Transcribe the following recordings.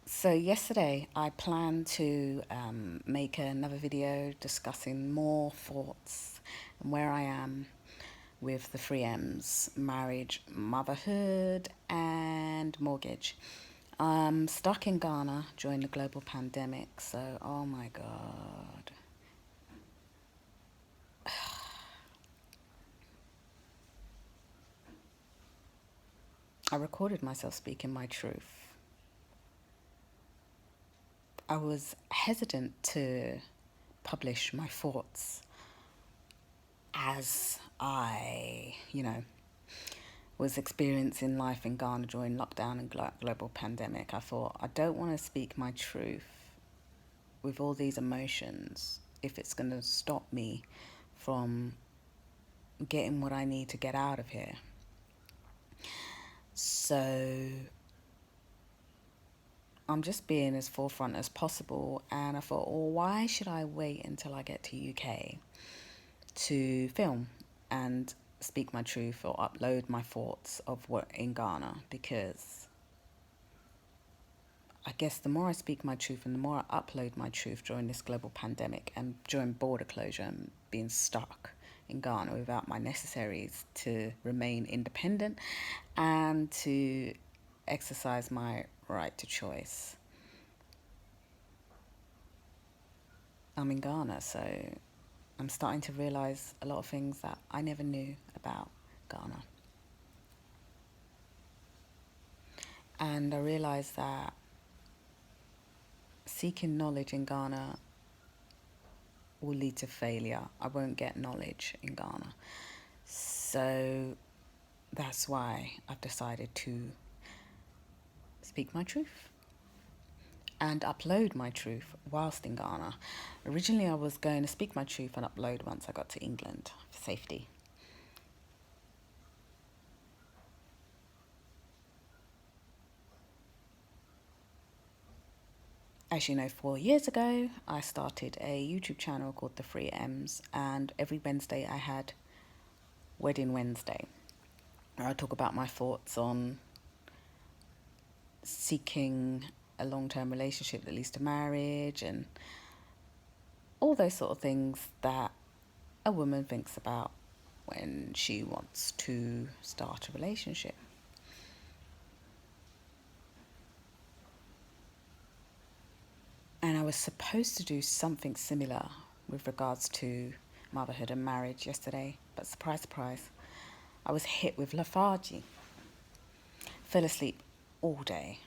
So yesterday I planned to make another video discussing more thoughts and where I am with the three M's: marriage, motherhood, and mortgage. I'm stuck in Ghana during the global pandemic, so oh my God. I recorded myself speaking my truth. I was hesitant to publish my thoughts as I was experiencing life in Ghana during lockdown and global pandemic. I thought, I don't want to speak my truth with all these emotions if it's going to stop me from getting what I need to get out of here. So I'm just being as forefront as possible, and I thought, well, why should I wait until I get to UK to film and speak my truth or upload my thoughts of what in Ghana? Because I guess the more I speak my truth and the more I upload my truth during this global pandemic and during border closure and being stuck in Ghana without my necessaries to remain independent and to exercise my right to choice. I'm in Ghana, so I'm starting to realize a lot of things that I never knew about Ghana. And I realized that seeking knowledge in Ghana will lead to failure. I won't get knowledge in Ghana. So that's why I've decided to speak my truth and upload my truth whilst in Ghana. Originally, I was going to speak my truth and upload once I got to England for safety. As you know, 4 years ago, I started a YouTube channel called The Three M's, and every Wednesday I had Wedding Wednesday, where I talk about my thoughts on seeking a long-term relationship that leads to marriage and all those sort of things that a woman thinks about when she wants to start a relationship. And I was supposed to do something similar with regards to motherhood and marriage yesterday, but surprise, surprise, I was hit with lethargy. Fell asleep all day.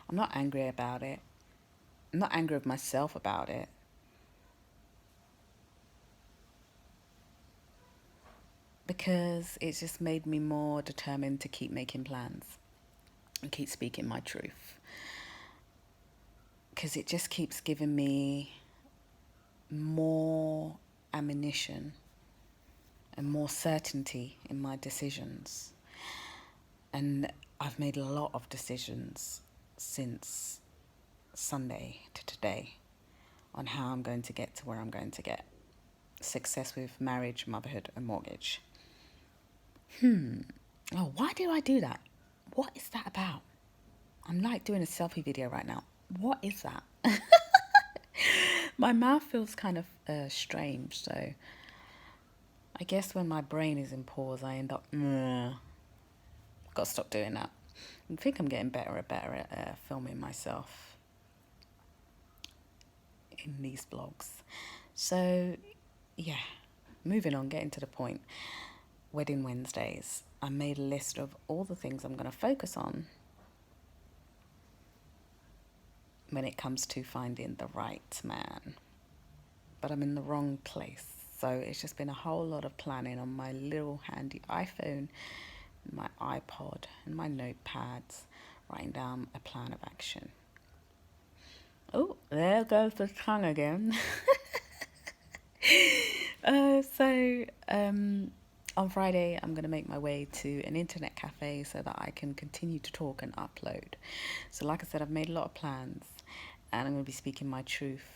I'm not angry about it. I'm not angry with myself about it. Because it's just made me more determined to keep making plans and keep speaking my truth. Because it just keeps giving me more ammunition and more certainty in my decisions. And I've made a lot of decisions since Sunday to today on how I'm going to get to where I'm going to get. Success with marriage, motherhood, and mortgage. Oh, why do I do that? What is that about? I'm like doing a selfie video right now. What is that? My mouth feels kind of strange, so I guess when my brain is in pause, I end up, got to stop doing that. I think I'm getting better and better at filming myself in these vlogs. So, yeah, moving on, getting to the point. Wedding Wednesdays. I made a list of all the things I'm going to focus on when it comes to finding the right man. But I'm in the wrong place. So it's just been a whole lot of planning on my little handy iPhone, my iPod, and my notepads, writing down a plan of action. Oh, there goes the tongue again. On Friday, I'm going to make my way to an internet cafe so that I can continue to talk and upload. So, like I said, I've made a lot of plans and I'm going to be speaking my truth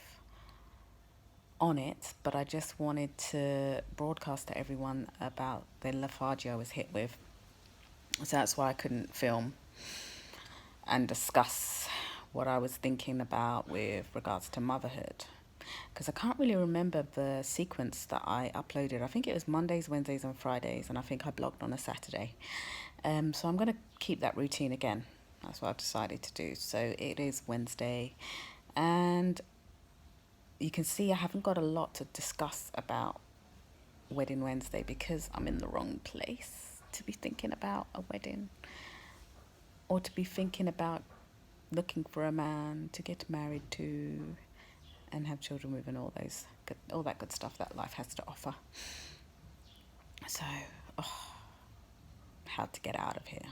on it, but I just wanted to broadcast to everyone about the lethargy I was hit with. So that's why I couldn't film and discuss what I was thinking about with regards to motherhood. Because I can't really remember the sequence that I uploaded. I think it was Mondays, Wednesdays, and Fridays, and I think I blogged on a Saturday. So I'm going to keep that routine again. That's what I've decided to do. So it is Wednesday, and you can see I haven't got a lot to discuss about Wedding Wednesday because I'm in the wrong place to be thinking about a wedding or to be thinking about looking for a man to get married to and have children with and all that good stuff that life has to offer. So, how to get out of here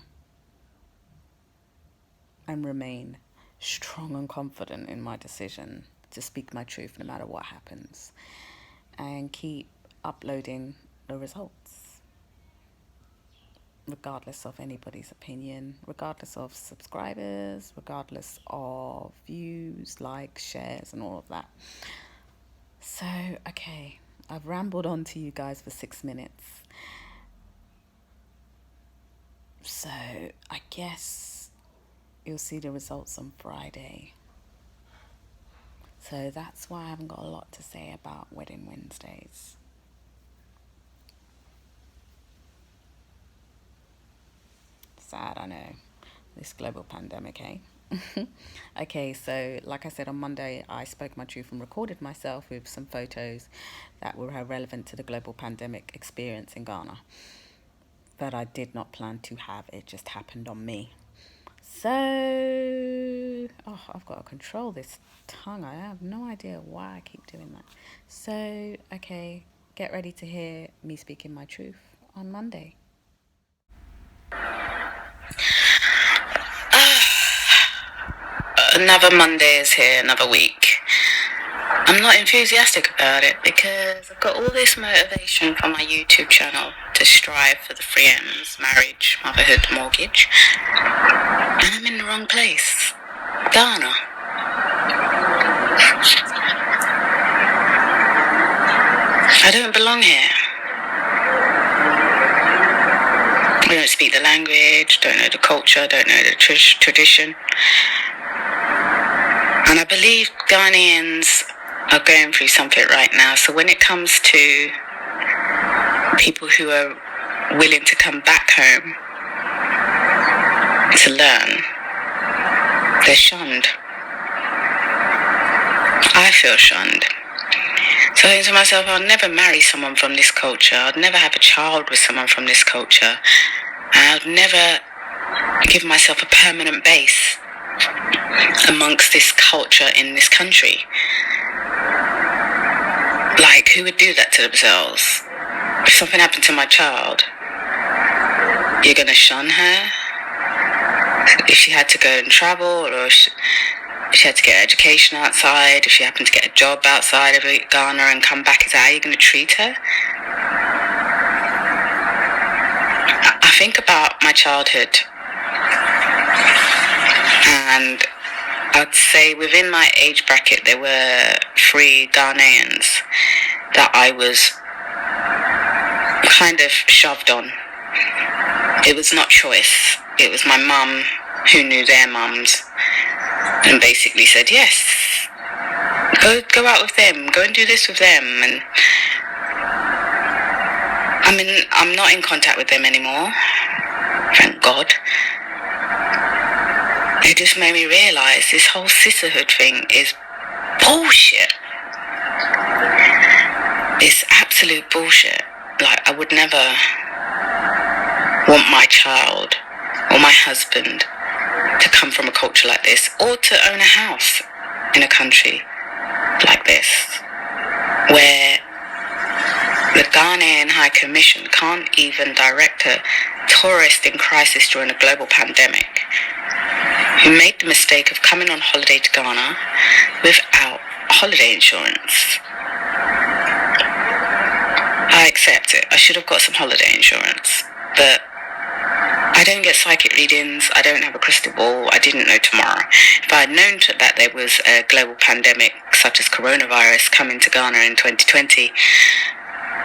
and remain strong and confident in my decision to speak my truth no matter what happens and keep uploading the results regardless of anybody's opinion, regardless of subscribers, regardless of views, likes, shares, and all of that. So, okay, I've rambled on to you guys for 6 minutes. So, I guess you'll see the results on Friday. So that's why I haven't got a lot to say about Wedding Wednesdays. Sad, I know. This global pandemic, eh? Okay, so like I said on Monday, I spoke my truth and recorded myself with some photos that were relevant to the global pandemic experience in Ghana. That I did not plan to have. It just happened on me. So, I've got to control this tongue. I have no idea why I keep doing that. So, okay, get ready to hear me speaking my truth on Monday. Another Monday is here, another week. I'm not enthusiastic about it because I've got all this motivation from my YouTube channel to strive for the 3 M's: marriage, motherhood, mortgage. And I'm in the wrong place. Ghana. I don't belong here. I don't speak the language, don't know the culture, don't know the tradition. And I believe Ghanaians are going through something right now. So when it comes to people who are willing to come back home to learn, they're shunned. I feel shunned. So I think to myself, I'll never marry someone from this culture. I'd never have a child with someone from this culture. I'd never give myself a permanent base amongst this culture in this country. Like, who would do that to themselves? If something happened to my child, you're going to shun her? If she had to go and travel, or if she had to get education outside, if she happened to get a job outside of Ghana and come back, is that how you're going to treat her? I think about my childhood, and I'd say within my age bracket there were 3 Ghanaians that I was kind of shoved on. It was not choice. It was my mum who knew their mums and basically said, yes, go out with them, go and do this with them. And I mean, I'm not in contact with them anymore, thank God. It just made me realise this whole sisterhood thing is bullshit. It's absolute bullshit. Like, I would never want my child or my husband to come from a culture like this, or to own a house in a country like this, where the Ghanaian High Commission can't even direct a tourist in crisis during a global pandemic who made the mistake of coming on holiday to Ghana without holiday insurance. I accept it. I should have got some holiday insurance, but I don't get psychic readings, I don't have a crystal ball, I didn't know tomorrow. If I had known that there was a global pandemic such as coronavirus coming to Ghana in 2020,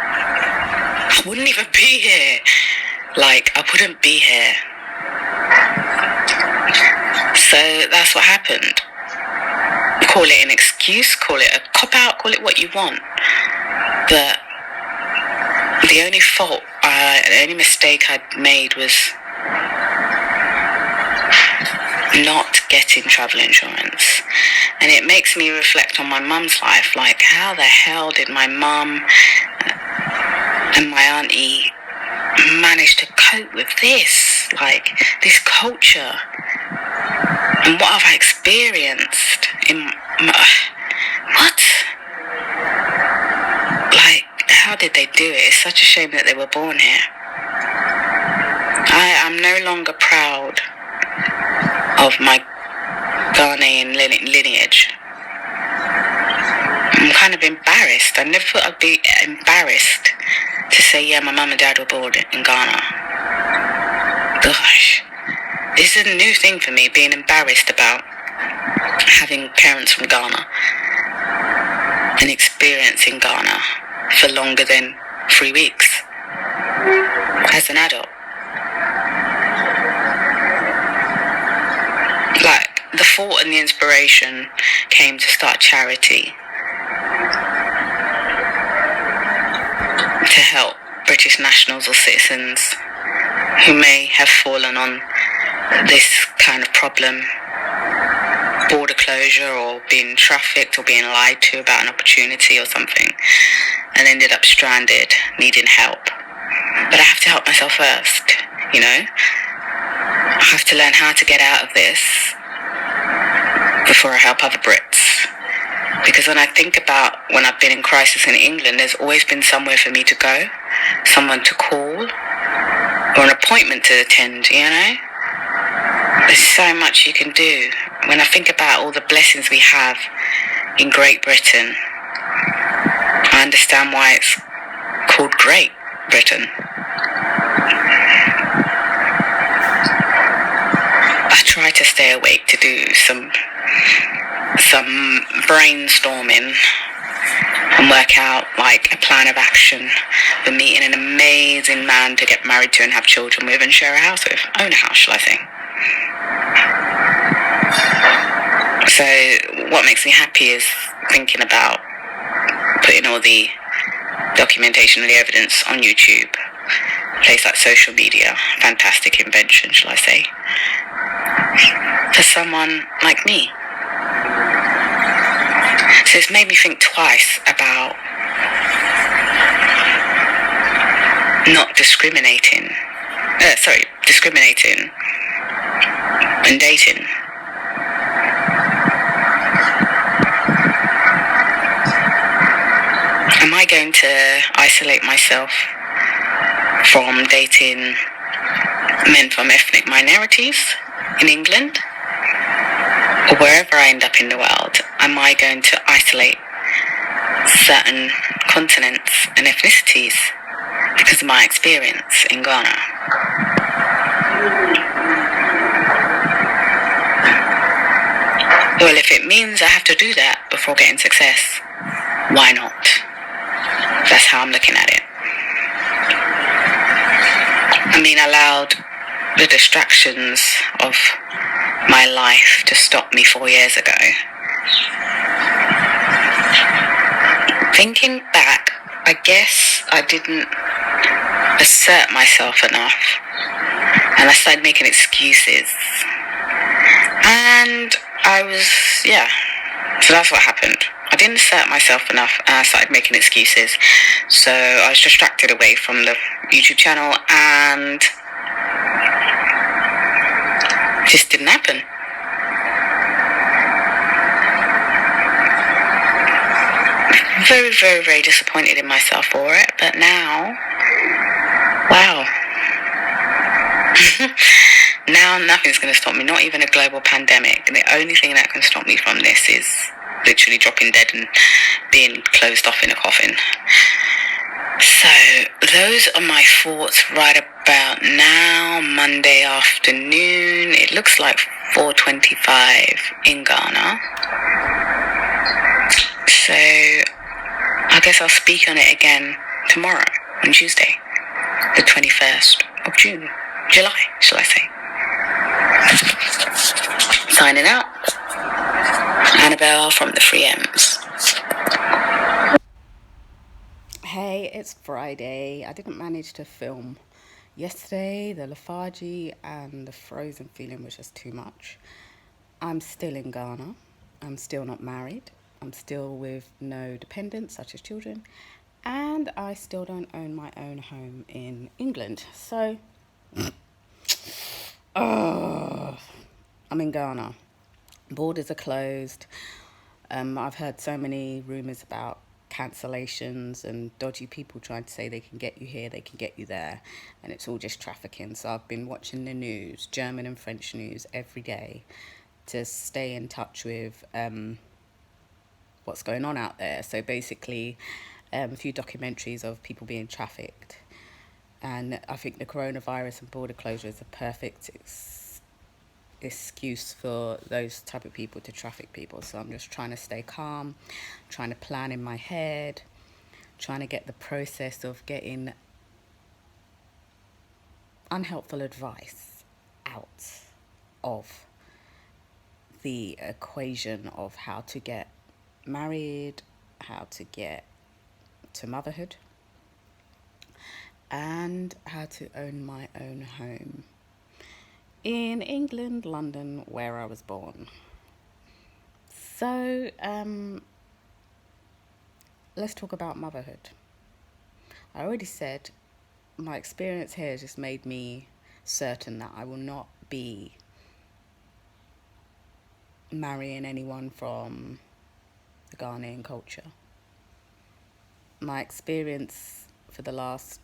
I wouldn't even be here. Like, I wouldn't be here. So that's what happened. Call it an excuse, call it a cop-out, call it what you want. But the only mistake I'd made was not getting travel insurance. And it makes me reflect on my mum's life. Like, how the hell did my mum and my auntie manage to cope with this? Like, this culture. And what have I experienced what? Like, how did they do it? It's such a shame that they were born here. I'm no longer proud of my Ghanaian lineage. I'm kind of embarrassed. I never thought I'd be embarrassed to say, yeah, my mum and dad were born in Ghana. Gosh. This is a new thing for me, being embarrassed about having parents from Ghana and experiencing Ghana for longer than 3 weeks as an adult. Like, the thought and the inspiration came to start charity to help British nationals or citizens who may have fallen on this kind of problem, border closure or being trafficked or being lied to about an opportunity or something, and ended up stranded, needing help. But I have to help myself first, you know? I have to learn how to get out of this before I help other Brits. Because when I think about when I've been in crisis in England, there's always been somewhere for me to go, someone to call, or an appointment to attend, you know? There's so much you can do. When I think about all the blessings we have in Great Britain, I understand why it's called Great Britain. I try to stay awake to do some brainstorming and work out like a plan of action for meeting an amazing man to get married to and have children with and share a house with. Own a house, shall I say. So what makes me happy is thinking about putting all the documentation and the evidence on YouTube. A place like social media, fantastic invention, shall I say, for someone like me. So it's made me think twice about discriminating and dating. Am I going to isolate myself from dating men from ethnic minorities in England? Or wherever I end up in the world, am I going to isolate certain continents and ethnicities because of my experience in Ghana? Well, if it means I have to do that before getting success, why not? That's how I'm looking at it. I mean, I allowed the distractions of my life to stop me 4 years ago. Thinking back, I guess I didn't assert myself enough, and I started making excuses. And so that's what happened. I didn't assert myself enough, and I started making excuses. So I was distracted away from the YouTube channel, and it just didn't happen. Very, very, very disappointed in myself for it, but now, wow. Now nothing's going to stop me, not even a global pandemic. And the only thing that can stop me from this is literally dropping dead and being closed off in a coffin. So those are my thoughts right about now, Monday afternoon. It looks like 4:25 in Ghana. So I guess I'll speak on it again tomorrow, on Tuesday, the 21st of July, shall I say. Signing out. Annabelle from the 3Ms. Hey, it's Friday. I didn't manage to film yesterday. The lethargy and the frozen feeling was just too much. I'm still in Ghana. I'm still not married. I'm still with no dependents, such as children. And I still don't own my own home in England. So, I'm in Ghana. Borders are closed. I've heard so many rumours about cancellations and dodgy people trying to say they can get you here, they can get you there, and it's all just trafficking. So I've been watching the news, German and French news, every day to stay in touch with what's going on out there. So basically, a few documentaries of people being trafficked. And I think the coronavirus and border closure is a perfect excuse for those type of people to traffic people. So I'm just trying to stay calm, trying to plan in my head, trying to get the process of getting unhelpful advice out of the equation of how to get married, how to get to motherhood, and how to own my own home in England, London, where I was born. So, let's talk about motherhood. I already said my experience here has just made me certain that I will not be marrying anyone from the Ghanaian culture. My experience for the last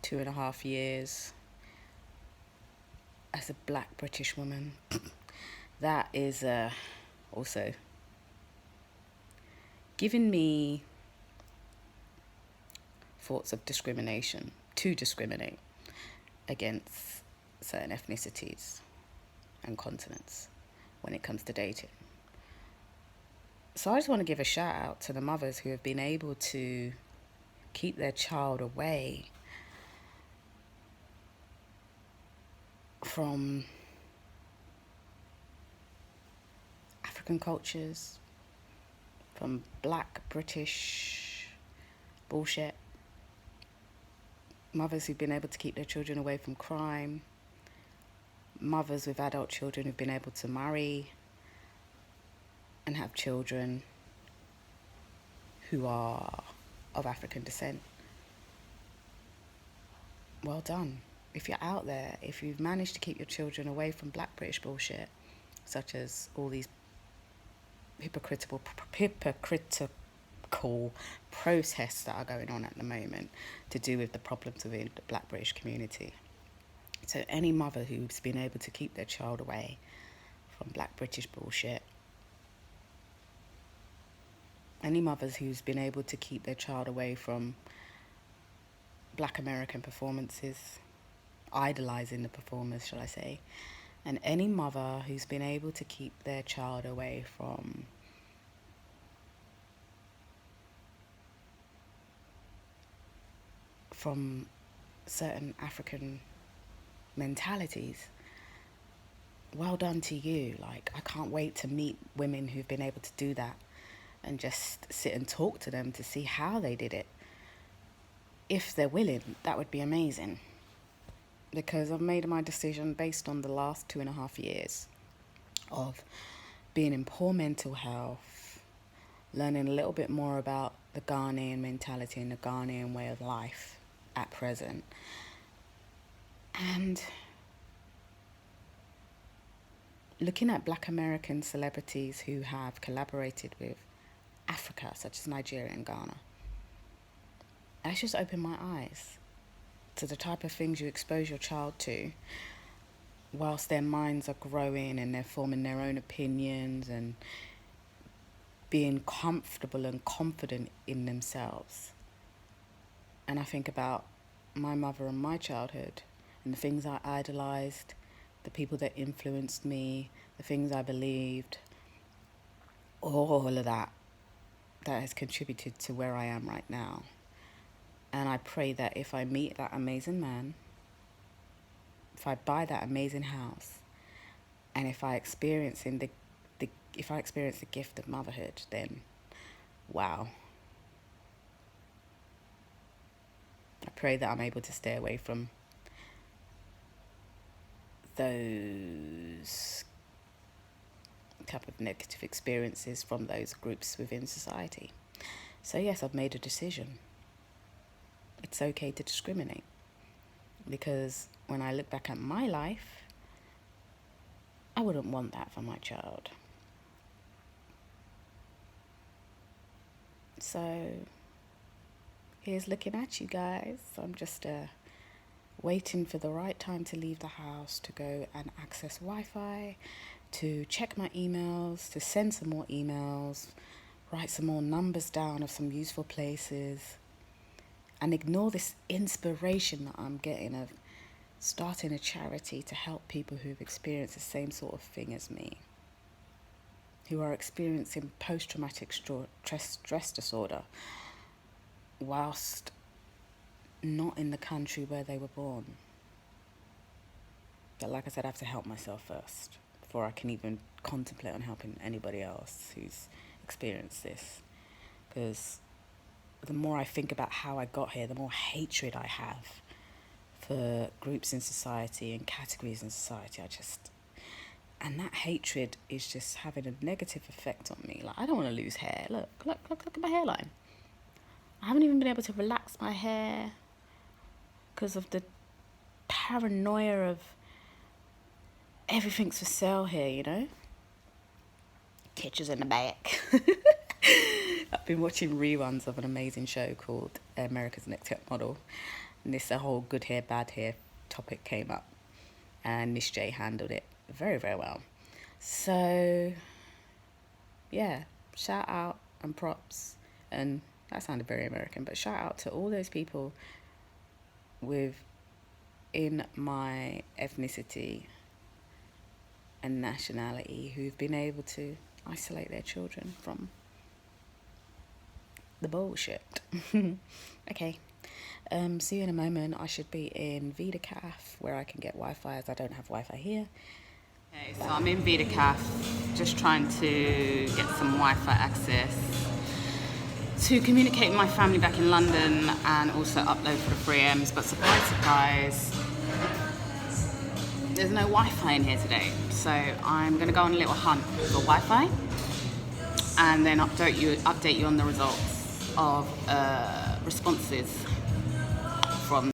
2.5 years as a black British woman, that is also given me thoughts of discrimination, to discriminate against certain ethnicities and continents when it comes to dating. So I just want to give a shout out to the mothers who have been able to keep their child away from African cultures, from black British bullshit. Mothers who've been able to keep their children away from crime. Mothers with adult children who've been able to marry and have children who are of African descent. Well done. If you're out there, if you've managed to keep your children away from black British bullshit, such as all these hypocritical protests that are going on at the moment to do with the problems within the black British community. So any mother who's been able to keep their child away from black British bullshit, any mothers who's been able to keep their child away from black American performances, idolizing the performers, shall I say, and any mother who's been able to keep their child away from certain African mentalities, well done to you. Like, I can't wait to meet women who've been able to do that and just sit and talk to them to see how they did it. If they're willing, that would be amazing. Because I've made my decision based on the last 2.5 years of being in poor mental health, learning a little bit more about the Ghanaian mentality and the Ghanaian way of life at present, and looking at black American celebrities who have collaborated with Africa, such as Nigeria and Ghana. That's just opened my eyes to the type of things you expose your child to whilst their minds are growing and they're forming their own opinions and being comfortable and confident in themselves. And I think about my mother and my childhood and the things I idolized, the people that influenced me, the things I believed, all of that has contributed to where I am right now. And I pray that if I meet that amazing man, if I buy that amazing house, and if I experience in the if I experience the gift of motherhood, then wow. I pray that I'm able to stay away from those type of negative experiences from those groups within society. So yes, I've made a decision. It's okay to discriminate, because when I look back at my life, I wouldn't want that for my child. So here's looking at you guys. I'm just waiting for the right time to leave the house to go and access Wi-Fi, to check my emails, to send some more emails, write some more numbers down of some useful places, and ignore this inspiration that I'm getting of starting a charity to help people who've experienced the same sort of thing as me, who are experiencing post-traumatic stress disorder whilst not in the country where they were born. But like I said, I have to help myself first before I can even contemplate on helping anybody else who's experienced this. Because the more I think about how I got here, the more hatred I have for groups in society and categories in society. And that hatred is just having a negative effect on me. Like, I don't want to lose hair. Look at my hairline. I haven't even been able to relax my hair because of the paranoia of everything's for sale here, you know? Kitchens in the back. I've been watching reruns of an amazing show called America's Next Top Model. And this whole good hair, bad hair topic came up. And Miss J handled it very, very well. So, yeah, shout out and props. And that sounded very American, but shout out to all those people within my ethnicity and nationality who've been able to isolate their children from the bullshit. Okay. See you in a moment. I should be in VitaCaf where I can get Wi-Fi, as I don't have Wi-Fi here. Okay, so I'm in VitaCaf just trying to get some Wi-Fi access to communicate with my family back in London and also upload for the 3Ms. But surprise, surprise, there's no Wi-Fi in here today. So I'm going to go on a little hunt for Wi-Fi and then update you on the results of responses